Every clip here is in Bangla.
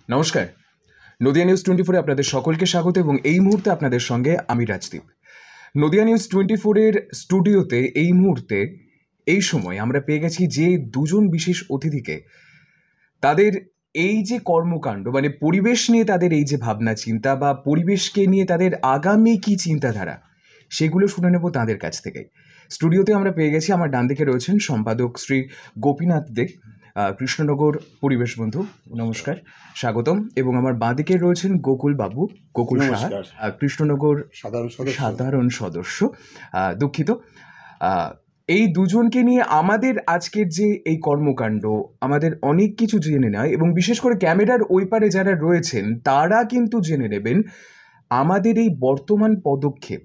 নমস্কার, নদিয়া নিউজ 24-এ আপনাদের সকলকে স্বাগত এবং এই মুহূর্তে আপনাদের সঙ্গে আমি রাজদীপ। নদিয়া নিউজ 24-এর স্টুডিওতে এই মুহূর্তে এই সময় আমরা পেয়ে গেছি যে দুজন বিশেষ অতিথিকে। তাদের এই যে কর্মকাণ্ড মানে পরিবেশ নিয়ে তাদের এই যে ভাবনা চিন্তা বা পরিবেশকে নিয়ে তাদের আগামী কি চিন্তাধারা সেগুলো শুনে নেব তাদের কাছ থেকে। স্টুডিওতে আমরা পেয়ে গেছি, আমার ডান দিকে রয়েছেন সম্পাদক শ্রী গোপীনাথ দে, কৃষ্ণনগর পরিবেশ বন্ধু, নমস্কার, স্বাগতম। এবং আমার বাঁ দিকে রয়েছেন গোকুল বাবু, গোকুল সাহা, কৃষ্ণনগর সাধারণ সদস্য, দুঃখিত। এই দুজনকে নিয়ে আমাদের আজকের যে এই কর্মকাণ্ড আমাদের অনেক কিছু জেনে নেয় এবং বিশেষ করে ক্যামেরার ওই পারে যারা রয়েছেন তারা কিন্তু জেনে নেবেন আমাদের এই বর্তমান পদক্ষেপ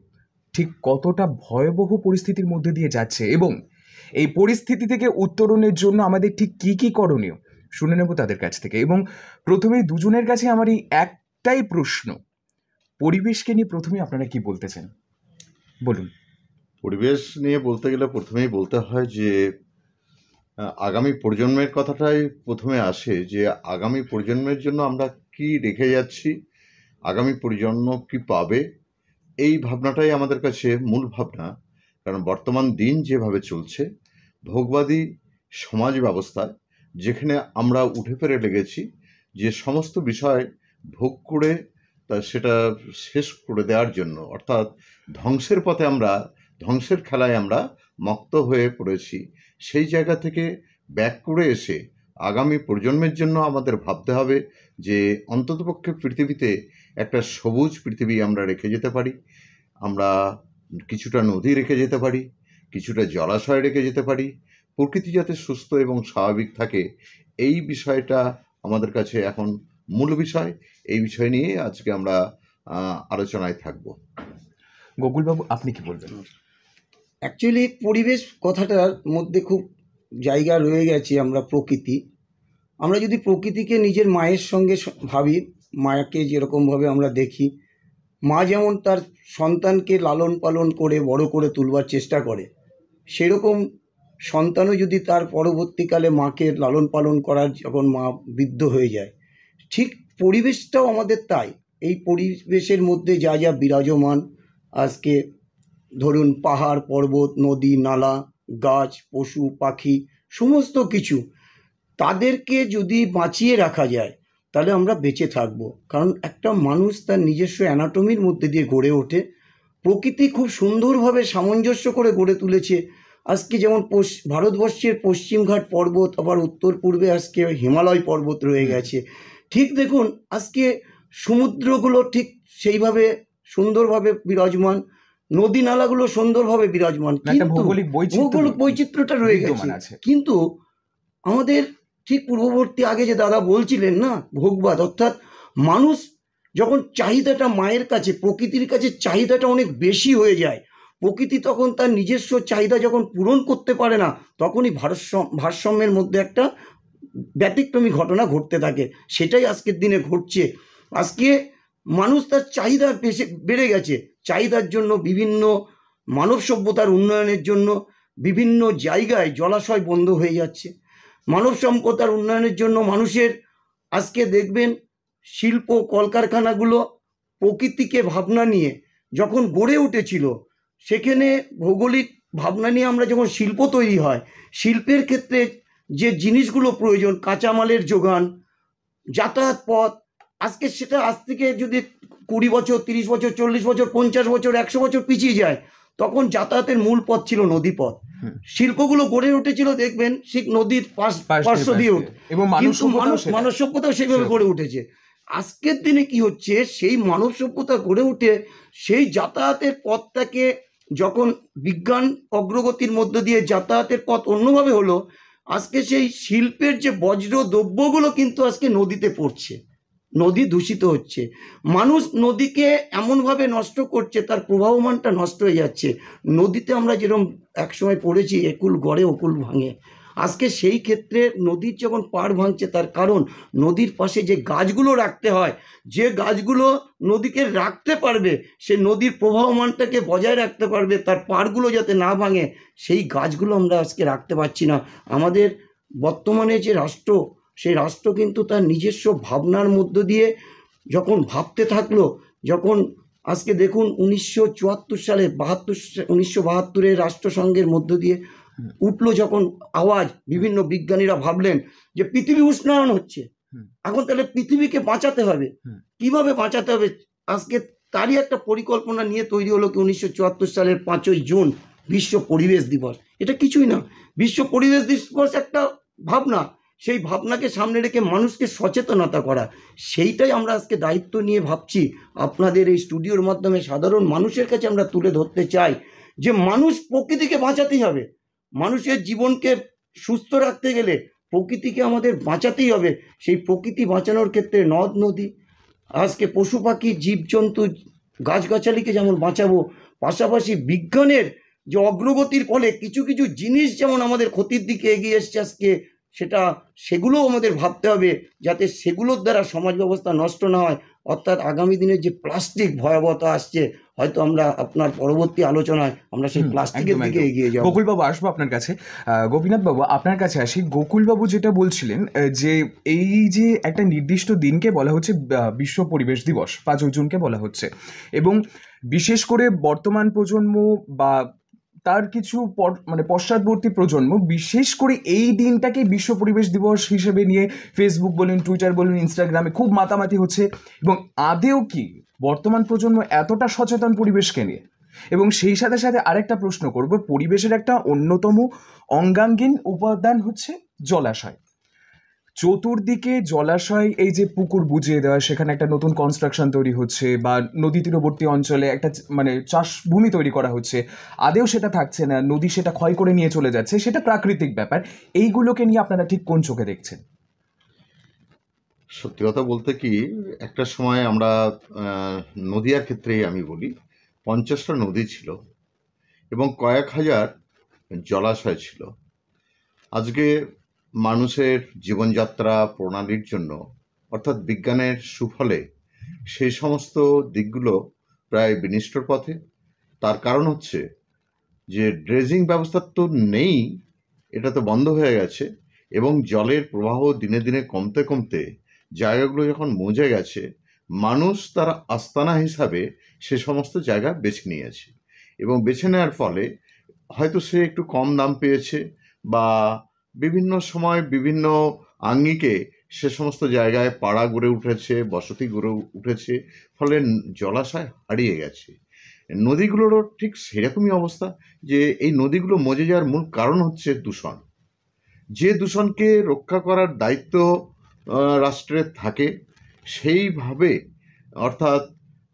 ঠিক কতটা ভয়াবহ পরিস্থিতির মধ্যে দিয়ে যাচ্ছে এবং এই পরিস্থিতি থেকে উত্তরণের জন্য আমাদের ঠিক কী কী করণীয় শুনে নেব তাদের কাছ থেকে। এবং প্রথমেই দুজনের কাছে আমার এই একটাই প্রশ্ন, পরিবেশকে নিয়ে প্রথমে আপনারা কি বলতেছেন বলুন। পরিবেশ নিয়ে বলতে গেলে প্রথমেই বলতে হয় যে আগামী প্রজন্মের কথাটাই প্রথমে আসে, যে আগামী প্রজন্মের জন্য আমরা কি রেখে যাচ্ছি, আগামী প্রজন্ম কি পাবে, এই ভাবনাটাই আমাদের কাছে মূল ভাবনা। কারণ বর্তমান দিন যেভাবে চলছে, ভোগবাদী সমাজ ব্যবস্থায় যেখানে আমরা উঠে ফেরে লেগেছি যে সমস্ত বিষয় ভোগ করে তা সেটা শেষ করে দেওয়ার জন্য, অর্থাৎ ধ্বংসের পথে আমরা, ধ্বংসের খেলায় আমরা মত্ত হয়ে পড়েছি। সেই জায়গা থেকে ব্যাক করে এসে আগামী প্রজন্মের জন্য আমাদের ভাবতে হবে যে অন্ততপক্ষে পৃথিবীতে একটা সবুজ পৃথিবী আমরা রেখে যেতে পারি, আমরা কিছুটা নদী রেখে যেতে পারি, কিছুটা জলাশয় রেখে যেতে পারি, প্রকৃতি যাতে সুস্থ এবং স্বাভাবিক থাকে, এই বিষয়টা আমাদের কাছে এখন মূল বিষয়। এই বিষয় নিয়ে আজকে আমরা আলোচনায় থাকব। গোকুলবাবু, আপনি কি বলবেন? অ্যাকচুয়ালি পরিবেশ কথাটার মধ্যে খুব জায়গা রয়ে গেছে। আমরা যদি প্রকৃতিকে নিজের মায়ের সঙ্গে ভাবি, মায়াকে যেরকমভাবে আমরা দেখি, মা যেমন তার সন্তানকে লালন পালন করে বড় করে তুলবার চেষ্টা করে, সেরকম সন্তানও যদি তার পরবর্তীকালে মাকে লালন পালন করার যখন মা বৃদ্ধ হয়ে যায়, ঠিক পরিবেশটাও আমাদের তাই। এই পরিবেশের মধ্যে যা যা বিরাজমান, আজকে ধরুন পাহাড় পর্বত, নদী নালা, গাছ, পশু পাখি, সমস্ত কিছু, তাদেরকে যদি বাঁচিয়ে রাখা যায় তাহলে আমরা বেঁচে থাকব। কারণ একটা মানুষ তার নিজস্ব অ্যানাটমির মধ্যে দিয়ে গড়ে ওঠে। প্রকৃতি খুব সুন্দরভাবে সামঞ্জস্য করে গড়ে তুলেছে। আজকে যেমন ভারতবর্ষের পশ্চিমঘাট পর্বত, আবার উত্তর পূর্বে আজকে হিমালয় পর্বত রয়ে গেছে। ঠিক দেখুন, আজকে সমুদ্রগুলো ঠিক সেইভাবে সুন্দরভাবে বিরাজমান, নদী নালাগুলো সুন্দরভাবে বিরাজমান, কিন্তু ভৌগোলিক বৈচিত্র্যটা রয়ে গেছে। কিন্তু আমাদের ঠিক পূর্ববর্তী আগে যে দাদা বলছিলেন না, ভোগবাদ, অর্থাৎ মানুষ যখন চাহিদাটা মায়ের কাছে, প্রকৃতির কাছে চাহিদাটা অনেক বেশি হয়ে যায়, প্রকৃতি তখন তার নিজস্ব চাহিদা যখন পূরণ করতে পারে না, তখনই ভারসাম্যের মধ্যে একটা ব্যতিক্রমী ঘটনা ঘটতে থাকে। সেটাই আজকের দিনে ঘটছে। আজকে মানুষ তার চাহিদা বেড়ে গেছে, চাহিদার জন্য বিভিন্ন মানব সভ্যতার উন্নয়নের জন্য বিভিন্ন জায়গায় জলাশয় বন্ধ হয়ে যাচ্ছে। মানব সভ্যতার উন্নয়নের জন্য মানুষের আজকে দেখবেন শিল্প কলকারখানাগুলো প্রকৃতিকে ভাবনা নিয়ে যখন গড়ে উঠেছিল, সেখানে ভৌগোলিক ভাবনা নিয়ে আমরা যখন শিল্প তৈরি হয়, শিল্পের ক্ষেত্রে যে জিনিসগুলো প্রয়োজন, কাঁচামালের যোগান, যাতায়াত পথ, আজকে সেটা আজ থেকে যদি 20 বছর, 30 বছর, 40 বছর, 50 বছর, 100 বছর পিছিয়ে যায়, তখন যাতায়াতের মূল পথ ছিল নদী পথ। শিল্পগুলো গড়ে উঠেছিল দেখবেন ঠিক নদীর পার্শ্ব দিয়ে, এবং মানব সভ্যতাও সেইভাবে গড়ে উঠেছে। আজকের দিনে কি হচ্ছে, সেই মানব সভ্যতা গড়ে উঠে সেই যাতায়াতের পথটাকে যখন বিজ্ঞান অগ্রগতির মধ্য দিয়ে যাতায়াতের পথ অন্যভাবে হলো, আজকে সেই শিল্পের যে বজ্র দ্রব্যগুলো কিন্তু আজকে নদীতে পড়ছে, নদী দূষিত হচ্ছে। মানুষ নদীকে এমনভাবে নষ্ট করছে, তার প্রবাহমানটা নষ্ট হয়ে যাচ্ছে। নদীতে আমরা যেরকম একসময় পড়েছি, একুল গড়ে অকুল ভাঙে, আজকে সেই ক্ষেত্রে নদীর যখন পাড় ভাঙছে, তার কারণ নদীর পাশে যে গাছগুলো রাখতে হয়, যে গাছগুলো নদীকে রাখতে পারবে, সে নদীর প্রবাহমানটাকে বজায় রাখতে পারবে, তার পাড়গুলো যাতে না ভাঙে, সেই গাছগুলো আমরা আজকে রাখতে পারছি না। আমাদের বর্তমানে যে রাষ্ট্র সেই রাষ্ট্র কিন্তু তার নিজস্ব ভাবনার মধ্য দিয়ে যখন ভাবতে থাকলো, যখন আজকে দেখুন 1974 সালে 1972 রাষ্ট্রসংঘের মধ্য দিয়ে উঠলো যখন আওয়াজ, বিভিন্ন বিজ্ঞানীরা ভাবলেন যে পৃথিবী উষ্ণায়ন হচ্ছে, এখন তাহলে পৃথিবীকে বাঁচাতে হবে, কিভাবে বাঁচাতে হবে, আজকে তারই একটা পরিকল্পনা নিয়ে তৈরি হলো কি 1974 সালের 5ই জুন বিশ্ব পরিবেশ দিবস। এটা কিছুই না, বিশ্ব পরিবেশ দিবস একটা ভাবনা, সেই ভাবনাকে সামনে রেখে মানুষকে সচেতনতা করা, সেইটাই আমরা আজকে দায়িত্ব নিয়ে ভাবছি আপনাদের এই স্টুডিওর মাধ্যমে সাধারণ মানুষের কাছে আমরা তুলে ধরতে চাই যে মানুষ প্রকৃতিকে বাঁচাতেই হবে, মানুষের জীবনকে সুস্থ রাখতে গেলে প্রকৃতিকে আমাদের বাঁচাতেই হবে। সেই প্রকৃতি বাঁচানোর ক্ষেত্রে নদ নদী, আজকে পশু পাখি জীবজন্তু গাছগাছালিকে যেমন বাঁচাবো, পাশাপাশি বিজ্ঞানের যে অগ্রগতির ফলে কিছু কিছু জিনিস যেমন আমাদের ক্ষতির দিকে এগিয়ে এসছে আজকে, সেগুলোও আমাদের ভাবতে হবে যাতে সেগুলোর দ্বারা সমাজ ব্যবস্থা নষ্ট না হয়। অর্থাৎ আগামী দিনের যে প্লাস্টিক ভয়াবহতা আসছে, হয়তো আমরা আপনার পরবর্তী আলোচনায় আমরা সেই প্লাস্টিকের দিকে এগিয়ে যাবো। গোকুলবাবু, আসবো আপনার কাছে। গোপীনাথ বাবু, আপনার কাছে আসি। গোকুলবাবু যেটা বলছিলেন যে এই যে একটা নির্দিষ্ট দিনকে বলা হচ্ছে বিশ্ব পরিবেশ দিবস, 5 জুনকে বলা হচ্ছে, এবং বিশেষ করে বর্তমান প্রজন্ম বা তার কিছু মানে পশ্চাৎবর্তী প্রজন্ম বিশেষ করে এই দিনটাকে বিশ্ব পরিবেশ দিবস হিসেবে নিয়ে ফেসবুক বলুন, টুইটার বলুন, ইনস্টাগ্রামে খুব মাতামাতি হচ্ছে। এবং আদেও কি বর্তমান প্রজন্ম এতটা সচেতন পরিবেশকে নিয়ে? এবং সেই সাথে সাথে আরেকটা প্রশ্ন করব, পরিবেশের একটা অন্যতম অঙ্গাঙ্গীন উপাদান হচ্ছে জলাশয়। চতুর্দিকে জলাশয়, এই যে পুকুর বুজিয়ে দেওয়া, সেখানে একটা নতুন কনস্ট্রাকশন তৈরি হচ্ছে, বা নদী তীরবর্তী অঞ্চলে একটা মানে চাষভূমি তৈরি করা হচ্ছে, আদেও সেটা থাকছে না, নদী সেটা ক্ষয় করে নিয়ে চলে যাচ্ছে, সেটা প্রাকৃতিক ব্যাপার। এইগুলোকে নিয়ে আপনারা ঠিক কোন চোখে দেখছেন? সত্যি কথা বলতে কি, একটা সময় আমরা নদীয়ার ক্ষেত্রেই আমি বলি, 50টা নদী ছিল এবং কয়েক হাজার জলাশয় ছিল। আজকে মানুষের জীবনযাত্রা প্রণালীর জন্য, অর্থাৎ বিজ্ঞানের সুফলে, সেই সমস্ত দিকগুলো প্রায় বিনষ্টর পথে। তার কারণ হচ্ছে যে ড্রেজিং ব্যবস্থা তো নেই, এটা তো বন্ধ হয়ে গেছে, এবং জলের প্রবাহ দিনে দিনে কমতে কমতে জায়গাগুলো যখন মুজে গেছে, মানুষ তার আস্তানা হিসাবে সে সমস্ত জায়গা বেছে নিয়েছে, এবং বেছে নেওয়ার ফলে হয়তো সে একটু কম দাম পেয়েছে, বা বিভিন্ন সময় বিভিন্ন আঙ্গিকে সে সমস্ত জায়গায় পাড়া গড়ে উঠেছে, বসতি গড়ে উঠেছে, ফলে জলাশয় হারিয়ে গেছে। নদীগুলোরও ঠিক সেরকমই অবস্থা, যে এই নদীগুলো মজে যাওয়ার মূল কারণ হচ্ছে দূষণ। যে দূষণকে রক্ষা করার দায়িত্ব রাষ্ট্রের থাকে, সেইভাবে, অর্থাৎ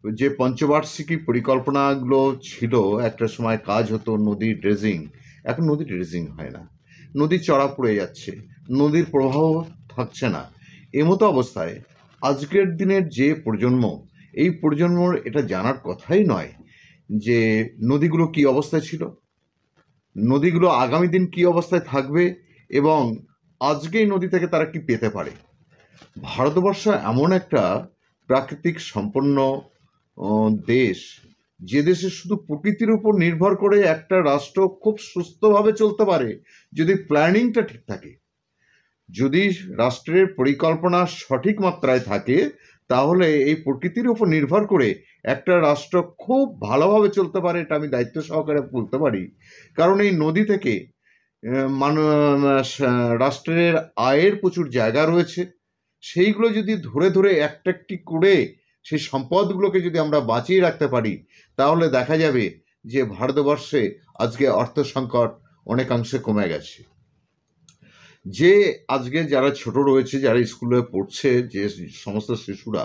যে পঞ্চবার্ষিকী পরিকল্পনাগুলো ছিল, একটা সময় কাজ হতো নদী ড্রেজিং, এখন নদী ড্রেজিং হয় না, নদী চড়া পড়ে যাচ্ছে, নদীর প্রবাহ থাকছে না। এমতো অবস্থায় আজকের দিনের যে প্রজন্ম, এই প্রজন্মর এটা জানার কথাই নয় যে নদীগুলো কি অবস্থায় ছিল, নদীগুলো আগামী দিন কি অবস্থায় থাকবে, এবং আজকেই নদী থেকে তারা কি পেতে পারে। ভারতবর্ষ এমন একটা প্রাকৃতিক সম্পন্ন দেশ, যে দেশে শুধু প্রকৃতির উপর নির্ভর করে একটা রাষ্ট্র খুব সুস্থভাবে চলতে পারে যদি প্ল্যানিংটা ঠিক থাকে, যদি রাষ্ট্রের পরিকল্পনা সঠিক মাত্রায় থাকে, তাহলে এই প্রকৃতির উপর নির্ভর করে একটা রাষ্ট্র খুব ভালোভাবে চলতে পারে। এটা আমি দায়িত্ব সহকারে বলতে পারি, কারণ এই নদী থেকে রাষ্ট্রের আয়ের প্রচুর জায়গা রয়েছে। সেইগুলো যদি ধরে ধরে একটা একটি করে সেই সম্পদগুলোকে যদি আমরা বাঁচিয়ে রাখতে পারি, তাহলে দেখা যাবে যে ভারতবর্ষে আজকে অর্থ সংকট অনেকাংশে কমে গেছে। যে আজকে যারা ছোট রয়েছে, যারা স্কুলে পড়ছে, যে সমস্ত শিশুরা,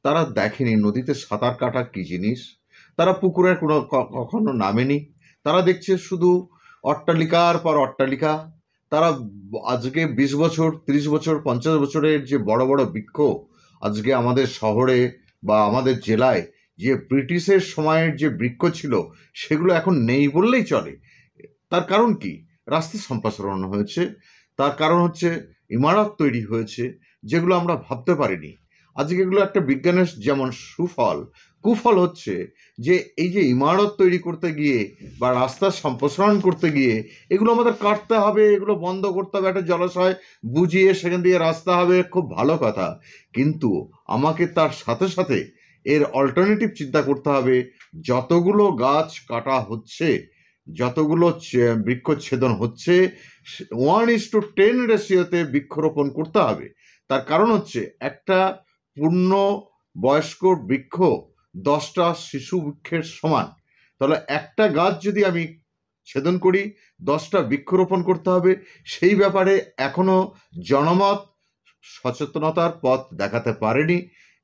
তারা দেখেনি নদীতে সাঁতার কাটা কী জিনিস, তারা পুকুরের কখনো নামেনি, তারা দেখছে শুধু অট্টালিকার পর অট্টালিকা। তারা আজকে 20 বছর, 30 বছর, 50 বছরের যে বড় বড় বৃক্ষ আজকে আমাদের শহরে বা আমাদের জেলায়, যে ব্রিটিশের সময়ের যে বৃক্ষ ছিল, সেগুলো এখন নেই বললেই চলে। তার কারণ কি? রাস্তা সম্প্রসারণ হয়েছে, তার কারণ হচ্ছে ইমারত তৈরি হয়েছে, যেগুলো আমরা ভাবতে পারিনি। আজকে এগুলো একটা বিজ্ঞানের যেমন সুফল, কুফল হচ্ছে যে এই যে ইমারত তৈরি করতে গিয়ে বা রাস্তা সম্প্রসারণ করতে গিয়ে এগুলো আমাদের কাটতে হবে, এগুলো বন্ধ করতে হবে, একটা জলাশয় বুঝিয়ে সেখান দিয়ে রাস্তা হবে, খুব ভালো কথা। কিন্তু আমাকে তার সাথে সাথে এর অল্টারনেটিভ চিন্তা করতে হবে। যতগুলো গাছ কাটা হচ্ছে, যতগুলো বৃক্ষচ্ছেদন হচ্ছে, 1:10 রেশিওতে বৃক্ষরোপণ করতে হবে। তার কারণ হচ্ছে একটা পূর্ণ বয়স্ক বৃক্ষ 10টা শিশু বৃক্ষের সমান। তাহলে একটা গাছ যদি আমি ছেদন করি, 10টা বৃক্ষরোপণ করতে হবে। সেই ব্যাপারে এখনো জনমত সচেতনতার পথ দেখাতে পারেনি।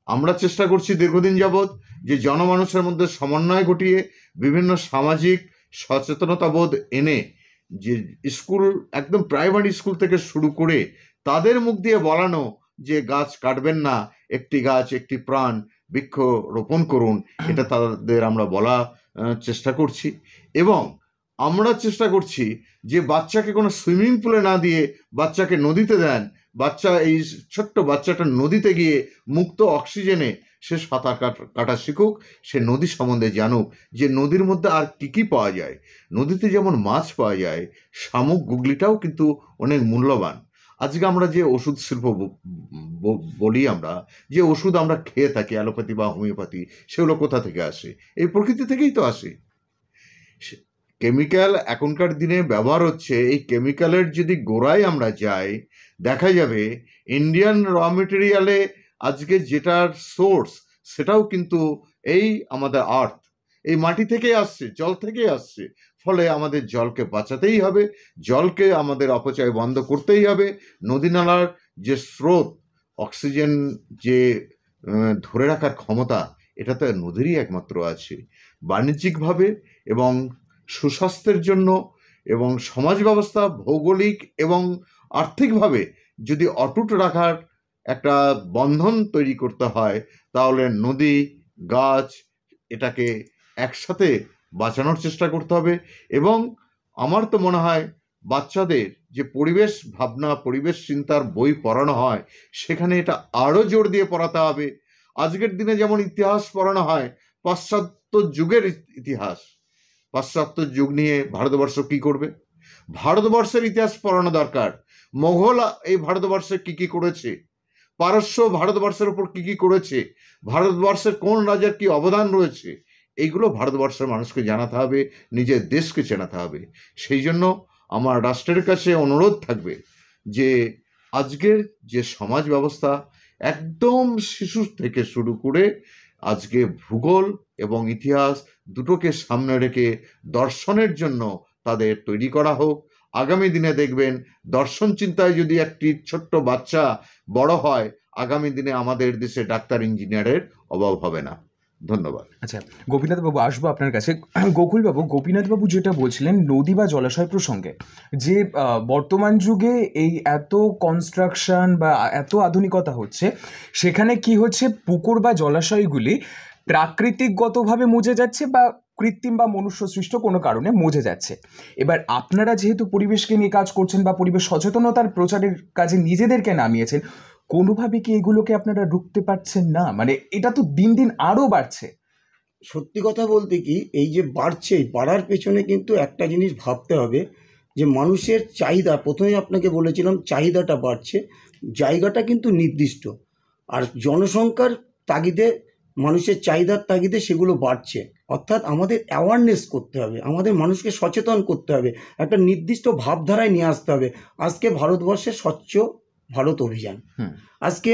আমরা চেষ্টা করছি দীর্ঘদিন যাবৎ যে জনমানুষের মধ্যে সমন্বয় ঘটিয়ে বিভিন্ন সামাজিক সচেতনতাবোধ এনে যে স্কুল, একদম প্রাইমারি স্কুল থেকে শুরু করে তাদের মুখ দিয়ে বলানো যে গাছ কাটবেন না, একটি গাছ একটি প্রাণ, বৃক্ষ রোপণ করুন, এটা তাদের আমরা বলা চেষ্টা করছি। এবং আমরা চেষ্টা করছি যে বাচ্চাকে কোনো সুইমিং পুলে না দিয়ে বাচ্চাকে নদীতে দেন, বাচ্চা এই ছোট্ট বাচ্চাটা নদীতে গিয়ে মুক্ত অক্সিজেনে সে সাঁতার কাটা শিখুক, সে নদী সম্বন্ধে জানুক যে নদীর মধ্যে আর কি কি পাওয়া যায়। নদীতে যেমন মাছ পাওয়া যায়, শামুক গুগলিটাও কিন্তু অনেক মূল্যবান। আজকে আমরা যে ওষুধ শিল্প বলি, আমরা যে ওষুধ আমরা খেয়ে থাকি অ্যালোপ্যাথি বা হোমিওপ্যাথি, সেগুলো কোথা থেকে আসে? এই প্রকৃতি থেকেই তো আসে। কেমিক্যাল এখনকার দিনে ব্যবহার হচ্ছে, এই কেমিক্যালের যদি গোড়ায় আমরা যাই, দেখা যাবে ইন্ডিয়ান র মেটেরিয়ালে আজকে যেটার সোর্স সেটাও কিন্তু এই আমাদের আর্থ, এই মাটি থেকেই আসছে, জল থেকেই আসছে। ফলে আমাদের জলকে বাঁচাতেই হবে, জলকে আমাদের অপচয় বন্ধ করতেই হবে। নদী নালার যে স্রোত, অক্সিজেন যে ধরে রাখার ক্ষমতা, এটা তো নদীরই একমাত্র আছে। বাণিজ্যিকভাবে এবং সুস্বাস্থ্যের জন্য এবং সমাজ ব্যবস্থা ভৌগোলিক এবং আর্থিকভাবে যদি অটুট রাখার একটা বন্ধন তৈরি করতে হয়, তাহলে নদী, গাছ, এটাকে একসাথে বাঁচানোর চেষ্টা করতে হবে। এবং আমার তো মনে হয় বাচ্চাদের যে পরিবেশ ভাবনা, পরিবেশ চিন্তার বই পড়ানো হয়, সেখানে এটা আরও জোর দিয়ে পড়াতে হবে। আজকের দিনে যেমন ইতিহাস পড়ানো হয়, পাশ্চাত্য যুগের ইতিহাস, পাশ্চাত্য যুগ নিয়ে ভারতবর্ষ কি করবে? ভারতবর্ষের ইতিহাস পড়ানো দরকার। মোঘল এই ভারতবর্ষে কি কি করেছে, পারস্য ভারতবর্ষের উপর কি কি করেছে, ভারতবর্ষের কোন রাজার কি অবদান রয়েছে, এইগুলো ভারতবর্ষের মানুষকে জানাতে হবে, নিজের দেশকে চেনাতে হবে। সেই জন্য আমার রাষ্ট্রের কাছে অনুরোধ থাকবে যে আজকের যে সমাজ ব্যবস্থা, একদম শিশু থেকে শুরু করে আজকে ভূগোল এবং ইতিহাস দুটোকে সামনে রেখে দর্শনের জন্য তাদের তৈরি করা হোক। আগামী দিনে দেখবেন দর্শন চিন্তায় যদি একটি ছোট্ট বাচ্চা বড় হয়, আগামী দিনে আমাদের দেশে ডাক্তার ইঞ্জিনিয়ারের অভাব হবে না। ধন্যবাদ। আচ্ছা গোপীনাথবাবু, আসবো আপনার কাছে। গোকুলবাবু, গোপীনাথবাবু যেটা বলছিলেন নদী বা জলাশয় প্রসঙ্গে, যে বর্তমান যুগে এই এত কনস্ট্রাকশন বা এত আধুনিকতা হচ্ছে, সেখানে কি হচ্ছে, পুকুর বা জলাশয়গুলি প্রাকৃতিকগতভাবে মজে যাচ্ছে বা কৃত্রিম বা মনুষ্য সৃষ্ট কোনো কারণে মজে যাচ্ছে। এবার আপনারা যেহেতু পরিবেশকে নিয়ে কাজ করছেন বা পরিবেশ সচেতনতার প্রচারের কাজে নিজেদেরকে নামিয়েছেন, কোনোভাবে কি এগুলোকে আপনারা রুখতে পারছেন না? মানে এটা তো দিন দিন আরও বাড়ছে। সত্যি কথা বলতে কি, এই যে বাড়ছে, বাড়ার পেছনে কিন্তু একটা জিনিস ভাবতে হবে যে মানুষের চাহিদা, প্রথমে আপনাকে বলেছিলাম চাহিদাটা বাড়ছে, জায়গাটা কিন্তু নির্দিষ্ট, আর জনসংখ্যার তাগিদে, মানুষের চাহিদার তাগিদে সেগুলো বাড়ছে। অর্থাৎ আমাদের অ্যাওয়ারনেস করতে হবে, আমাদের মানুষকে সচেতন করতে হবে, একটা নির্দিষ্ট ভাবধারায় নিয়ে আসতে হবে। আজকে ভারতবর্ষে স্বচ্ছ ভারত অভিযান, আজকে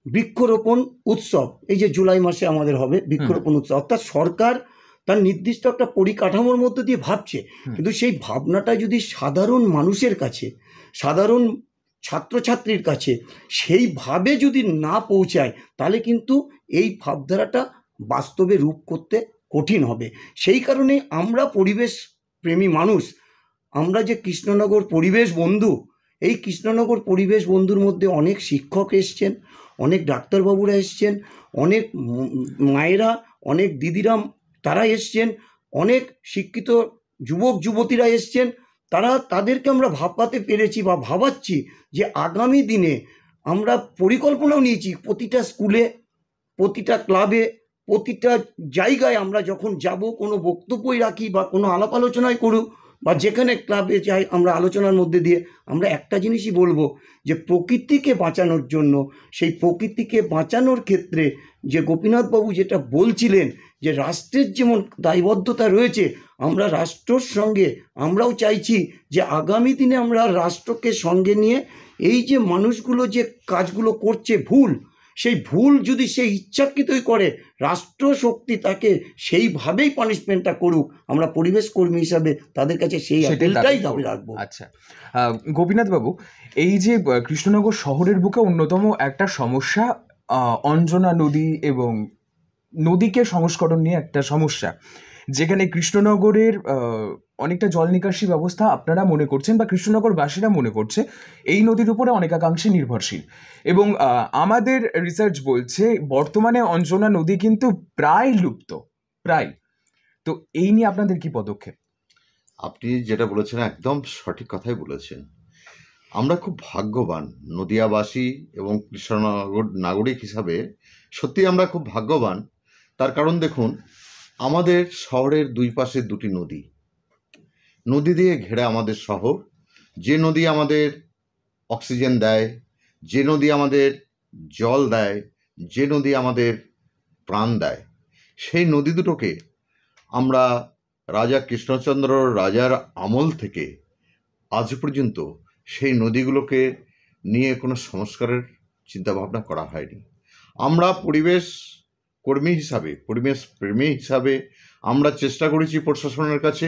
বৃক্ষরোপণ উৎসব, এই যে জুলাই মাসে আমাদের হবে বৃক্ষরোপণ উৎসব, অর্থাৎ সরকার তার নির্দিষ্ট একটা পরিকাঠামোর মধ্যে দিয়ে ভাবছে। কিন্তু সেই ভাবনাটা যদি সাধারণ মানুষের কাছে, সাধারণ ছাত্রছাত্রীর কাছে সেইভাবে যদি না পৌঁছায়, তাহলে কিন্তু এই ভাবধারাটা বাস্তবে রূপ করতে কঠিন হবে। সেই কারণে আমরা পরিবেশ প্রেমী মানুষ, আমরা যে কৃষ্ণনগর পরিবেশ বন্ধু, এই কৃষ্ণনগর পরিবেশ বন্ধুর মধ্যে অনেক শিক্ষক এসছেন, অনেক ডাক্তারবাবুরা এসছেন, অনেক মায়েরা, অনেক দিদিরা তারা এসছেন, অনেক শিক্ষিত যুবক যুবতীরা এসছেন। তাদেরকে আমরা ভাবাতে পেরেছি বা ভাবাচ্ছি যে আগামী দিনে আমরা পরিকল্পনাও নিয়েছি প্রতিটা স্কুলে প্রতিটা ক্লাবে, প্রতিটা জায়গায় আমরা যখন যাব, কোনো বক্তব্যই রাখি বা কোনো আলাপ আলোচনায় করুক বা যেখানে ক্লাবে যাই, আমরা আলোচনার মধ্যে দিয়ে আমরা একটা জিনিসই বলবো যে প্রকৃতিকে বাঁচানোর জন্য, সেই প্রকৃতিকে বাঁচানোর ক্ষেত্রে যে গোপীনাথবাবু যেটা বলছিলেন যে রাষ্ট্রের যেমন দায়বদ্ধতা রয়েছে, আমরা রাষ্ট্রর সঙ্গে আমরাও চাইছি যে আগামী দিনে আমরা রাষ্ট্রকে সঙ্গে নিয়ে এই যে মানুষগুলো যে কাজগুলো করছে ভুল, সেই ভুল যদি সে ইচ্ছাকৃতই করে, রাষ্ট্র শক্তি তাকে সেইভাবেই পানিশমেন্টটা করুক। আমরা পরিবেশ কর্মী হিসাবে তাদের কাছে সেই আপিলটাই দাবি রাখবো। আচ্ছা, গোপীনাথ বাবু, এই যে কৃষ্ণনগর শহরের বুকে অন্যতম একটা সমস্যা অঞ্জনা নদী এবং নদীকে সংস্করণ নিয়ে একটা সমস্যা, যেখানে কৃষ্ণনগরের অনেকটা জল নিকাশি ব্যবস্থা আপনারা মনে করছেন বা কৃষ্ণনগরবাসীরা মনে করছে এই নদীর উপরে অনেকাংশে নির্ভরশীল, এবং আমাদের রিসার্চ বলছে বর্তমানে অঞ্জনা নদী কিন্তু প্রায় লুপ্ত, প্রায়। তো এই নিয়ে আপনাদের কি পদক্ষেপ? আপনি যেটা বলেছেন একদম সঠিক কথাই বলেছেন। আমরা খুব ভাগ্যবান নদিয়াবাসী এবং কৃষ্ণনগর নাগরিক হিসাবে, সত্যি আমরা খুব ভাগ্যবান। তার কারণ দেখুন, আমাদের শহরের দুই পাশে দুটি নদী, নদী দিয়ে ঘেরা আমাদের শহর। যে নদী আমাদের অক্সিজেন দেয়, যে নদী আমাদের জল দেয়, যে নদী আমাদের প্রাণ দেয়, সেই নদী দুটোকে আমরা রাজা কৃষ্ণচন্দ্র রাজার আমল থেকে আজ পর্যন্ত সেই নদীগুলোকে নিয়ে কোনো সংস্কারের চিন্তাভাবনা করা হয়নি। আমরা পরিবেশ কর্মী হিসাবে, পরিবেশ প্রেমী হিসাবে আমরা চেষ্টা করেছি প্রশাসনের কাছে,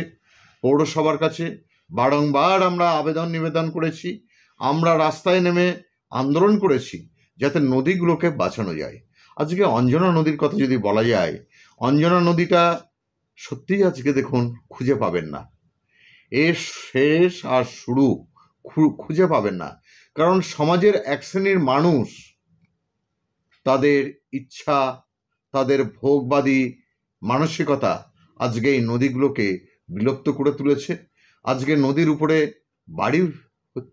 পৌরসভার কাছে বারংবার আমরা আবেদন নিবেদন করেছি, আমরা রাস্তায় নেমে আন্দোলন করেছি যাতে নদীগুলোকে বাঁচানো যায়। আজকে অঞ্জনা নদীর কথা যদি বলা যায়, অঞ্জনা নদীটা সত্যিই আজকে দেখুন খুঁজে পাবেন না, এর শেষ আর শুরু খুঁজে পাবেন না। কারণ সমাজের এক শ্রেণীর মানুষ তাদের ইচ্ছা, তাদের ভোগবাদী মানসিকতা আজকে এই নদীগুলোকে বিলুপ্ত করে তুলেছে। আজকে নদীর উপরে বাড়ি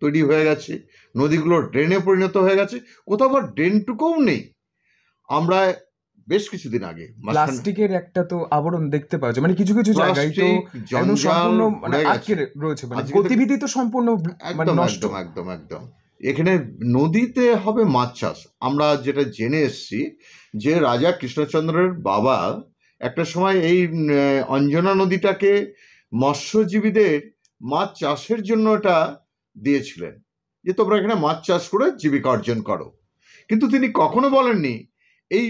তৈরি হয়ে গেছে, নদীগুলো ড্রেনে পরিণত হয়ে গেছে, কোথাও আবার ড্রেনটুকুও নেই। আমরা বেশ কিছুদিন আগে প্লাস্টিকের একটা তো আবরণ দেখতে পাওয়া যায়, মানে কিছু কিছু জায়গায় তো একদম সম্পূর্ণ মানে আটকে রয়েছে, মানে গতিবিধি তো সম্পূর্ণ একদম একদম একদম একদম। এখানে নদীতে হবে মাছ চাষ। আমরা যেটা জেনে এসছি যে রাজা কৃষ্ণচন্দ্রের বাবা একটা সময় এই অঞ্জনা নদীটাকে মৎস্যজীবীদের মাছ চাষের জন্য এটা দিয়েছিলেন, যে তোমরা এখানে মাছ চাষ করে জীবিকা অর্জন করো। কিন্তু তিনি কখনো বলেননি এই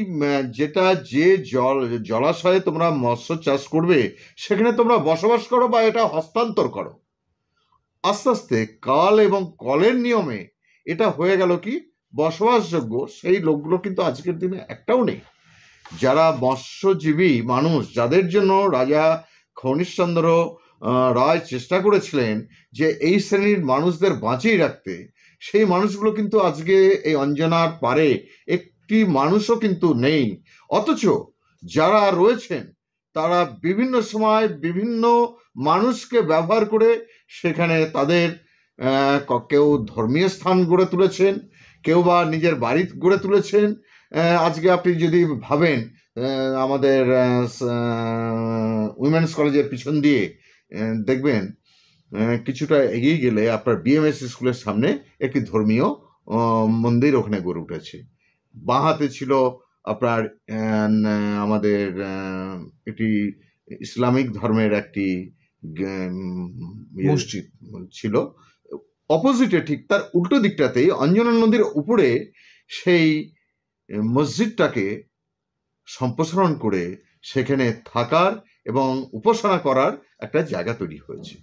যেটা যে জলাশয়ে তোমরা মৎস্য চাষ করবে সেখানে তোমরা বসবাস করো বা এটা হস্তান্তর করো। আস্তে আস্তে কাল এবং কলের নিয়মে এটা হয়ে গেল কি বসবাসযোগ্য। সেই লোকগুলো কিন্তু আজকের দিনে একটাও নেই। যারা মৎস্যজীবী মানুষ, যাদের জন্য রাজা খনিশচন্দ্র রায় চেষ্টা করেছিলেন যে এই শ্রেণীর মানুষদের বাঁচিয়ে রাখতে, সেই মানুষগুলো কিন্তু আজকে এই অঞ্জনার পারে একটি মানুষও কিন্তু নেই। অথচ যারা রয়েছেন তারা বিভিন্ন সময় বিভিন্ন মানুষকে ব্যবহার করে সেখানে তাদের কেউ ধর্মীয় স্থান গড়ে তুলেছেন, কেউ বা নিজের বাড়ি গড়ে তুলেছেন। আজকে আপনি যদি ভাবেন আমাদের উইমেন্স কলেজের পিছন দিয়ে দেখবেন কিছুটা এগিয়ে গেলে আপনার বিএমএস স্কুলের সামনে একটি ধর্মীয় মন্দির ওখানে গড়ে উঠেছে। বাঁ হাতে ছিল আপনার আমাদের একটি ইসলামিক ধর্মের একটি মসজিদ ছিল, অপোজিটে ঠিক তার উল্টো দিকটাতেই অঞ্জনা নদীর উপরে সেই মসজিদটাকে সম্প্রসারণ করে সেখানে থাকার এবং উপাসনা করার একটা জায়গা তৈরি হয়েছে।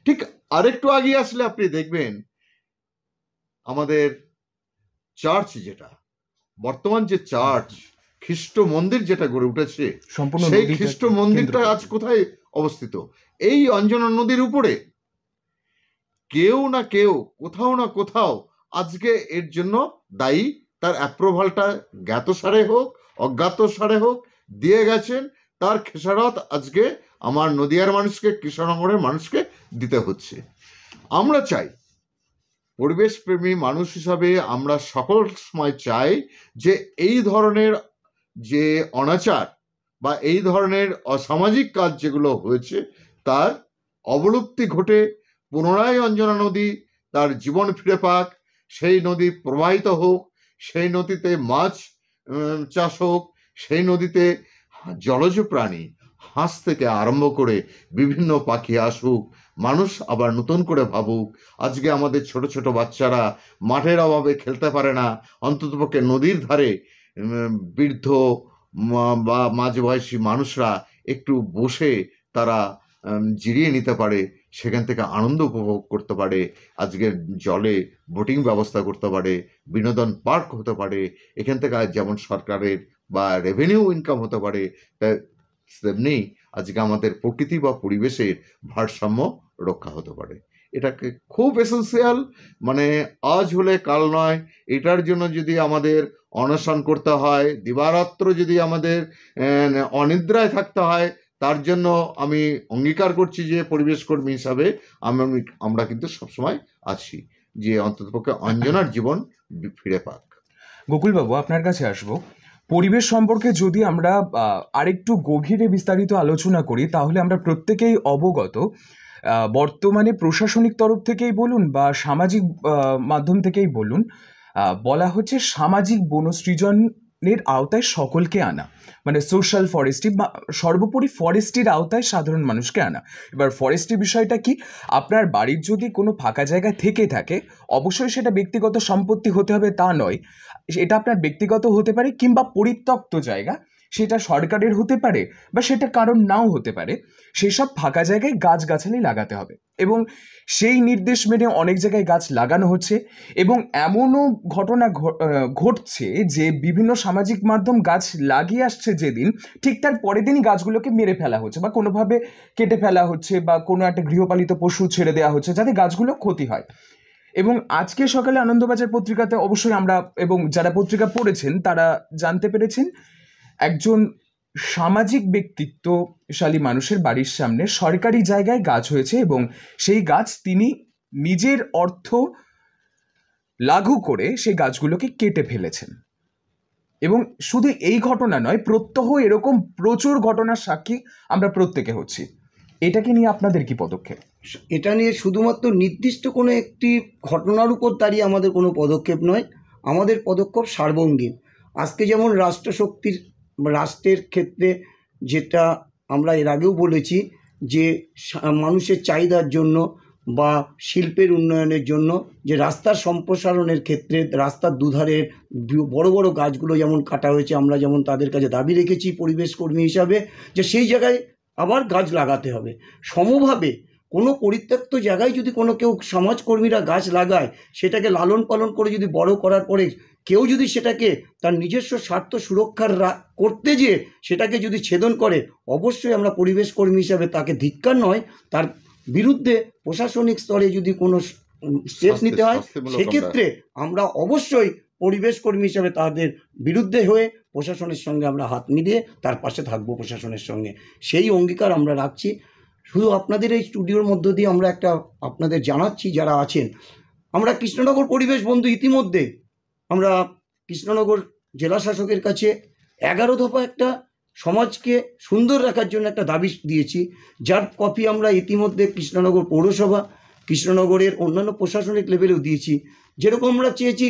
ঠিক আরেকটু আগে আসলে আপনি দেখবেন আমাদের চার্চ, যেটা বর্তমান যে চার্চ খ্রিস্ট মন্দির যেটা গড়ে উঠেছে, সেই খ্রিস্ট মন্দিরটা আজ কোথায় অবস্থিত? এই অঞ্জনা নদীর উপরে। কেউ না কেউ কোথাও না কোথাও আজকে এর জন্য দায়ী, তার অ্যাপ্রুভালটা জ্ঞাতসারে হোক অজ্ঞাতসারে হোক দিয়ে গেছেন, তার খেসারত আজকে আমার নদিয়ার মানুষকে, কৃষ্ণনগরের মানুষকে দিতে হচ্ছে। আমরা চাই, পরিবেশ প্রেমী মানুষ হিসাবে আমরা সকল সময় চাই যে এই ধরনের যে অনাচার বা এই ধরনের অসামাজিক কাজ যেগুলো হয়েছে তার অবলুপ্তি ঘটে, পুনরায় অঞ্জনা নদী তার জীবন ফিরে পাক, সেই নদী প্রবাহিত হোক, সেই নদীতে মাছ চাষ হোক, সেই নদীতে জলজ প্রাণী হাঁস থেকে আরম্ভ করে বিভিন্ন পাখি আসুক, মানুষ আবার নতুন করে ভাবুক। আজকে আমাদের ছোট ছোট বাচ্চারা মাঠের অভাবে খেলতে পারে না, অন্ততপক্ষে নদীর ধারে বৃদ্ধ বা মাঝবয়সী মানুষরা একটু বসে তারা জিরিয়ে নিতে পারে, সেখান থেকে আনন্দ উপভোগ করতে পারে, আজকের জলে বোটিং ব্যবস্থা করতে পারে, বিনোদন পার্ক হতে পারে, এখান থেকে যেমন সরকারের বা রেভিনিউ ইনকাম হতে পারে, তেমনি আজকে আমাদের প্রকৃতি বা পরিবেশের ভারসাম্য রক্ষা হতে পারে। এটাকে খুব এসেন্সিয়াল, মানে আজ হলে কাল নয়, এটার জন্য যদি আমাদের অনশন করতে হয়, দিবারাত্র যদি আমাদের অনিদ্রায় থাকতে হয়, তার জন্য আমি অঙ্গীকার করছি যে পরিবেশ কর্মী হিসাবে আমরা কিন্তু সবসময় আছি, যে অন্ততপক্ষে অঞ্জনার জীবন ফিরে পাক। গোকুলবাবু, আপনার কাছে আসবো। পরিবেশ সম্পর্কে যদি আমরা আরেকটু গভীরে বিস্তারিত আলোচনা করি, তাহলে আমরা প্রত্যেকেই অবগত, বর্তমানে প্রশাসনিক তরফ থেকেই বলুন বা সামাজিক মাধ্যম থেকেই বলুন, বলা হচ্ছে সামাজিক বনসৃজনের আওতায় সকলকে আনা, মানে সোশ্যাল ফরেস্ট্রি বা সর্বোপরি ফরেস্ট্রির আওতায় সাধারণ মানুষকে আনা। এবার ফরেস্ট্রি বিষয়টা কি, আপনার বাড়ির যদি কোনো ফাঁকা জায়গা থেকে থাকে, অবশ্যই সেটা ব্যক্তিগত সম্পত্তি হতে হবে তা নয়, এটা আপনার ব্যক্তিগত হতে পারে কিংবা পরিত্যক্ত জায়গা, সেটা সরকারের হতে পারে বা সেটা কারণ নাও হতে পারে, সেসব ফাঁকা জায়গায় গাছগাছালি লাগাতে হবে। এবং সেই নির্দেশ মেনে অনেক জায়গায় গাছ লাগানো হচ্ছে, এবং এমনও ঘটনা ঘটছে যে বিভিন্ন সামাজিক মাধ্যম গাছ লাগিয়ে আসছে যেদিন, ঠিক তার পরের দিনই গাছগুলোকে মেরে ফেলা হচ্ছে বা কোনোভাবে কেটে ফেলা হচ্ছে বা কোনো একটা গৃহপালিত পশু ছেড়ে দেওয়া হচ্ছে যাতে গাছগুলো ক্ষতি হয়। এবং আজকে সকালে আনন্দবাজার পত্রিকাতে অবশ্যই আমরা এবং যারা পত্রিকা পড়েছেন তারা জানতে পেরেছেন, একজন সামাজিক ব্যক্তিত্বশালী মানুষের বাড়ির সামনে সরকারি জায়গায় গাছ হয়েছে এবং সেই গাছ তিনি নিজের অর্থ লাঘু করে সেই গাছগুলোকে কেটে ফেলেছেন। এবং শুধু এই ঘটনা নয়, প্রত্যহ এরকম প্রচুর ঘটনার সাক্ষী আমরা প্রত্যেকে হচ্ছি। এটাকে নিয়ে আপনাদের কি পদক্ষেপ? এটা নিয়ে শুধুমাত্র নির্দিষ্ট কোনো একটি ঘটনার উপর দাঁড়িয়ে আমাদের কোনো পদক্ষেপ নয়, আমাদের পদক্ষেপ সার্বঙ্গীন। আজকে যেমন রাষ্ট্রশক্তির রাষ্ট্রের ক্ষেত্রে যেটা আমরা এর আগেও বলেছি যে মানুষের চাহিদার জন্য বা শিল্পের উন্নয়নের জন্য যে রাস্তার সম্প্রসারণের ক্ষেত্রে রাস্তার দুধারের বড় বড় গাছগুলো যেমন কাটা হয়েছে, আমরা যেমন তাদের কাছে দাবি রেখেছি পরিবেশ কর্মী হিসাবে যে সেই জায়গায় আবার গাছ লাগাতে হবে। সমভাবে কোনো পরিত্যক্ত জায়গায় যদি কেউ সমাজকর্মীরা গাছ লাগায়, সেটাকে লালন পালন করে যদি বড় করার পরে কেউ যদি সেটাকে তার নিজস্ব স্বার্থ সুরক্ষার করতে যেয়ে সেটাকে যদি ছেদন করে, অবশ্যই আমরা পরিবেশ কর্মী হিসাবে তাকে ধিক্কার নয়, তার বিরুদ্ধে প্রশাসনিক স্তরে যদি কোনো স্টেপ নিতে হয় সেক্ষেত্রে আমরা অবশ্যই পরিবেশ কর্মী হিসাবে তাদের বিরুদ্ধে হয়ে প্রশাসনের সঙ্গে আমরা হাত মিলিয়ে তার পাশে থাকবো প্রশাসনের সঙ্গে, সেই অঙ্গীকার আমরা রাখছি। শুধু আপনাদের এই স্টুডিওর মধ্য দিয়ে আমরা একটা আপনাদের জানাচ্ছি যারা আছেন, আমরা কৃষ্ণনগর পরিবেশ বন্ধু ইতিমধ্যে আমরা কৃষ্ণনগর জেলা শাসকের কাছে 11 দফা একটা সমাজকে সুন্দর রাখার জন্য একটা দাবি দিয়েছি, যার কপি আমরা ইতিমধ্যে কৃষ্ণনগর পৌরসভা, কৃষ্ণনগরের অন্যান্য প্রশাসনিক লেভেলেও দিয়েছি। যেরকম আমরা চেয়েছি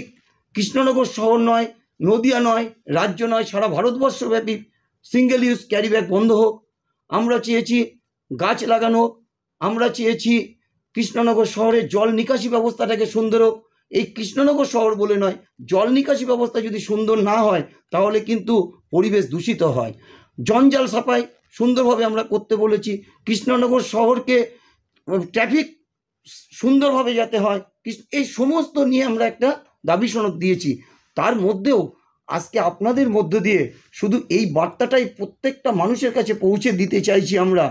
কৃষ্ণনগর শহর নয়, নদিয়া নয়, রাজ্য নয়, সারা ভারতবর্ষব্যাপী সিঙ্গেল ইউজ ক্যারি ব্যাগ বন্ধ হোক, আমরা চেয়েছি গাছ লাগানো, আমরা চেয়েছি কৃষ্ণনগর শহরের জল নিকাশি ব্যবস্থাটাকে সুন্দর হোক। এই কৃষ্ণনগর শহর বলে নয়, জল নিকাশি ব্যবস্থা যদি সুন্দর না হয় তাহলে কিন্তু পরিবেশ দূষিত হয়। জঞ্জাল সাফাই সুন্দরভাবে আমরা করতে বলেছি, কৃষ্ণনগর শহরকে ট্রাফিক সুন্দরভাবে যাতে হয়, এই সমস্ত নিয়ে আমরা একটা দাবি সনদ দিয়েছি। তার মধ্যেও আজকে আপনাদের মধ্য দিয়ে শুধু এই বার্তাটাই প্রত্যেকটা মানুষের কাছে পৌঁছে দিতে চাইছি আমরা,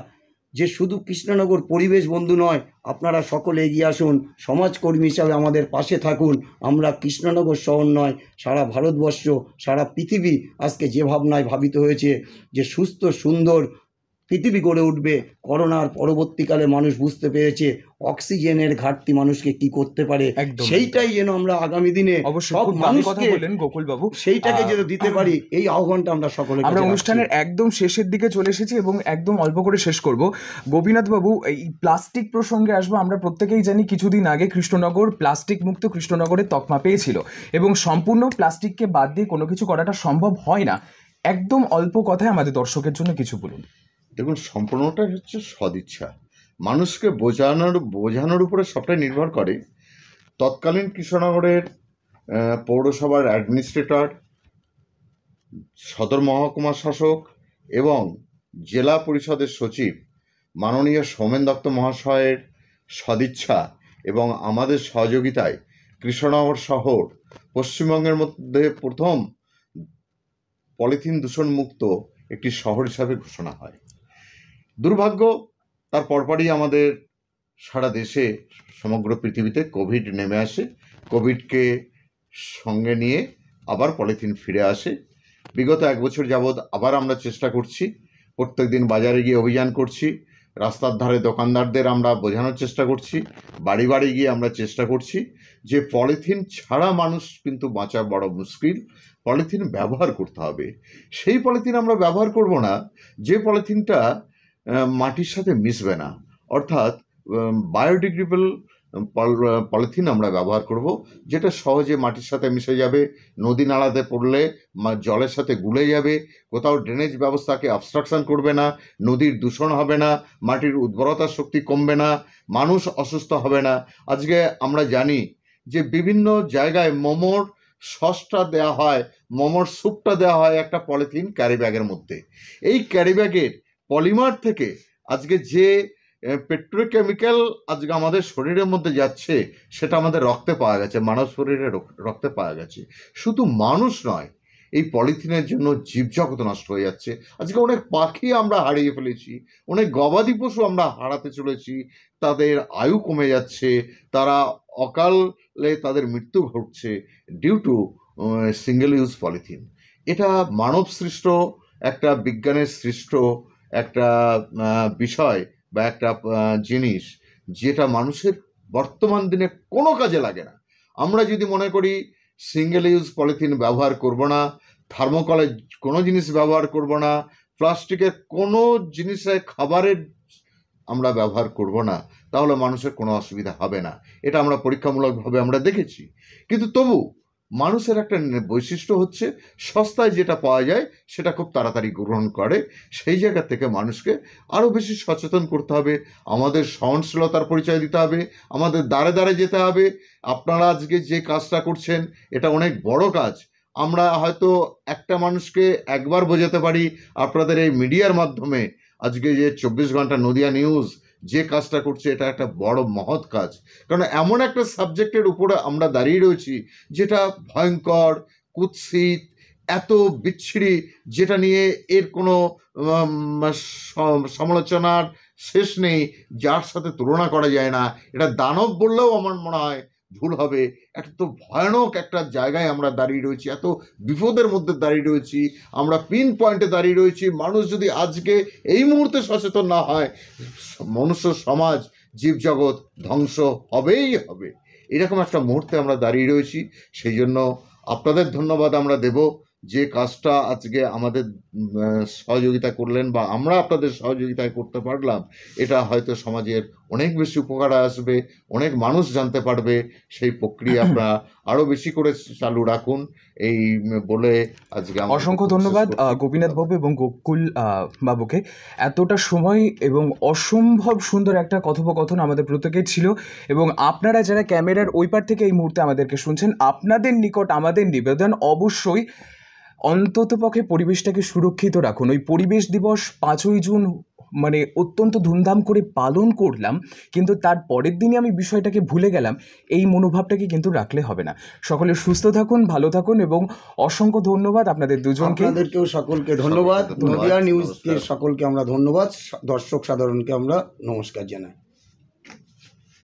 যে শুধু কৃষ্ণনগর পরিবেশ বন্ধু নয়, আপনারা সকলে এগিয়ে আসুন, সমাজকর্মী হিসাবে আমাদের পাশে থাকুন। আমরা কৃষ্ণনগর শহর নয়, সারা ভারতবর্ষ, সারা পৃথিবী আজকে যে ভাবনায় ভাবিত হয়েছে যে সুস্থ সুন্দর পৃথিবী গড়ে উঠবে। করোনার পরবর্তীকালে মানুষ বুঝতে পেরেছে অক্সিজেনের ঘাটতি মানুষকে কি করতে পারে, একদম সেইটাই যেন আমরা আগামী দিনে অবশ্যই সব খুব দামি কথা মানুষকে বললেন গোকুল বাবু। সেইটাকে যেন দিতে পারি, এই আহ্বানটা আমরা সকলের আমরা কাছে অনুষ্ঠানের রাখছি। একদম শেষের দিকে চলে এসেছি এবং একদম অল্প করে শেষ করব। গোপীনাথ বাবু, এই প্লাস্টিক প্রসঙ্গে আসবো। আমরা প্রত্যেকেই জানি কিছুদিন আগে কৃষ্ণনগর প্লাস্টিক মুক্ত কৃষ্ণনগরের তকমা পেয়েছিল এবং সম্পূর্ণ প্লাস্টিককে বাদ দিয়ে কোনো কিছু করাটা সম্ভব হয় না। একদম অল্প কথায় আমাদের দর্শকের জন্য কিছু বলুন। দেখুন, সম্পূর্ণটাই হচ্ছে সদিচ্ছা। মানুষকে বোঝানোর উপরে সবটাই নির্ভর করে। তৎকালীন কৃষ্ণনগরের পৌরসভার অ্যাডমিনিস্ট্রেটর, সদর মহকুমা শাসক এবং জেলা পরিষদের সচিব মাননীয় সৌমেন দত্ত মহাশয়ের সদিচ্ছা এবং আমাদের সহযোগিতায় কৃষ্ণনগর শহর পশ্চিমবঙ্গের মধ্যে প্রথম পলিথিন দূষণ মুক্ত একটি শহর হিসাবে ঘোষণা হয়। দুর্ভাগ্য, তার পরপরই আমাদের সারা দেশে, সমগ্র পৃথিবীতে কোভিড নেমে আসে। কোভিডকে সঙ্গে নিয়ে আবার পলিথিন ফিরে আসে। বিগত 1 বছর যাবৎ আবার আমরা চেষ্টা করছি, প্রত্যেক দিন বাজারে গিয়ে অভিযান করছি, রাস্তার ধারে দোকানদারদের আমরা বোঝানোর চেষ্টা করছি, বাড়ি বাড়ি গিয়ে আমরা চেষ্টা করছি যে পলিথিন ছাড়া মানুষ কিন্তু বাঁচা বড় মুশকিল। পলিথিন ব্যবহার করতে হবে। সেই পলিথিন আমরা ব্যবহার করব না যে পলিথিনটা মাটির সাথে মিশবে না, অর্থাৎ বায়োডিগ্রেডেবল পলিথিন আমরা ব্যবহার করব, যেটা সহজে মাটির সাথে মিশে যাবে, নদী নালাতে পড়লে জলের সাথে গুলে যাবে, কোথাও ড্রেনেজ ব্যবস্থাকে অবস্ট্রাকশন করবে না, নদীর দূষণ হবে না, মাটির উর্বরতা শক্তি কমবে না, মানুষ অসুস্থ হবে না। আজকে আমরা জানি যে বিভিন্ন জায়গায় মোমোর সসটা দেওয়া হয়, মোমোর স্যুপটা দেওয়া হয় একটা পলিথিন ক্যারি ব্যাগের মধ্যে। এই ক্যারি ব্যাগের পলিমার থেকে আজকে যে পেট্রোকেমিক্যাল আজকে আমাদের শরীরের মধ্যে যাচ্ছে, সেটা আমাদের রক্তে পাওয়া গেছে, মানব শরীরে রক্তে পাওয়া গেছে। শুধু মানুষ নয়, এই পলিথিনের জন্য জীবজগৎ নষ্ট হয়ে যাচ্ছে। আজকে অনেক পাখি আমরা হারিয়ে ফেলেছি, অনেক গবাদি পশু আমরা হারাতে চলেছি, তাদের আয়ু কমে যাচ্ছে, তারা অকালে তাদের মৃত্যু ঘটছে due to single use polythene. এটা মানব সৃষ্ট একটা, বিজ্ঞানের সৃষ্ট একটা বিষয় বা একটা জিনিস, যেটা মানুষের বর্তমান দিনে কোনো কাজে লাগে না। আমরা যদি মনে করি সিঙ্গেল ইউজ পলিথিন ব্যবহার করব না, থার্মোকলের কোনো জিনিস ব্যবহার করব না, প্লাস্টিকের কোনো জিনিসে খাবারের আমরা ব্যবহার করব না, তাহলে মানুষের কোনো অসুবিধা হবে না। এটা আমরা পরীক্ষামূলকভাবে আমরা দেখেছি। কিন্তু তবু মানুষের একটা বৈশিষ্ট্য হচ্ছে সস্তায় যেটা পাওয়া যায় সেটা খুব তাড়াতাড়ি গ্রহণ করে। সেই জায়গা থেকে মানুষকে আরও বেশি সচেতন করতে হবে, আমাদের সহনশীলতার পরিচয় দিতে হবে, আমাদের দ্বারে দ্বারে যেতে হবে। আপনারা আজকে যে কাজটা করছেন এটা অনেক বড় কাজ। আমরা হয়তো একটা মানুষকে একবার বোঝাতে পারি আপনাদের এই মিডিয়ার মাধ্যমে। আজকে যে 24 ঘন্টা নদিয়া নিউজ যে কাজটা করছে, এটা একটা বড় মহৎ কাজ। কারণ এমন একটা সাবজেক্টের উপরে আমরা দাঁড়িয়ে রয়েছি যেটা ভয়ঙ্কর, কুৎসিত, এত বিচ্ছিরি, যেটা নিয়ে এর কোনো সমালোচনার শেষ নেই, যার সাথে তুলনা করা যায় না। এটা দানব বললেও আমার মনে হয় ভুল হবে। একটা তো ভয়ানক একটা জায়গায় আমরা দাঁড়িয়ে রয়েছি, এত বিপদের মধ্যে দাঁড়িয়ে রয়েছি, আমরা পিন পয়েন্টে দাঁড়িয়ে রয়েছি। মানুষ যদি আজকে এই মুহূর্তে সচেতন না হয়, মনুষ্য সমাজ, জীবজগৎ ধ্বংস হবেই হবে। এরকম একটা মুহূর্তে আমরা দাঁড়িয়ে রয়েছি। সেই জন্য আপনাদের ধন্যবাদ আমরা দেব যে কাজটা আজকে আমাদের সহযোগিতা করলেন বা আমরা আপনাদের সহযোগিতায় করতে পারলাম। এটা হয়তো সমাজের অনেক বেশি উপকারে আসবে, অনেক মানুষ জানতে পারবে। সেই প্রক্রিয়া আপনারা আরও বেশি করে চালু রাখুন, এই বলে আজকে অসংখ্য ধন্যবাদ গোপীনাথ বাবু এবং গোকুল বাবুকে। এতটা সময় এবং অসম্ভব সুন্দর একটা কথোপকথন আমাদের প্রত্যেকের ছিল। এবং আপনারা যারা ক্যামেরার ওই পার থেকে এই মুহূর্তে আমাদেরকে শুনছেন, আপনাদের নিকট আমাদের নিবেদন, অবশ্যই অন্ততপক্ষে পরিবেশটাকে সুরক্ষিত রাখুন। ওই পরিবেশ দিবস 5ই জুন মানে অত্যন্ত ধুমধাম করে পালন করলাম, কিন্তু তার পরের দিনই আমি বিষয়টাকে ভুলে গেলাম। এই মনোভাবটাকে কিন্তু রাখলে হবে না। সকলে সুস্থ থাকুন, ভালো থাকুন এবং অসংখ্য ধন্যবাদ আপনাদের দুজনকে। আপনাদেরকেও সকলকে ধন্যবাদ। নদিয়া নিউজকে সকলকে আমরা ধন্যবাদ, দর্শক সাধারণকে আমরা নমস্কার জানাই।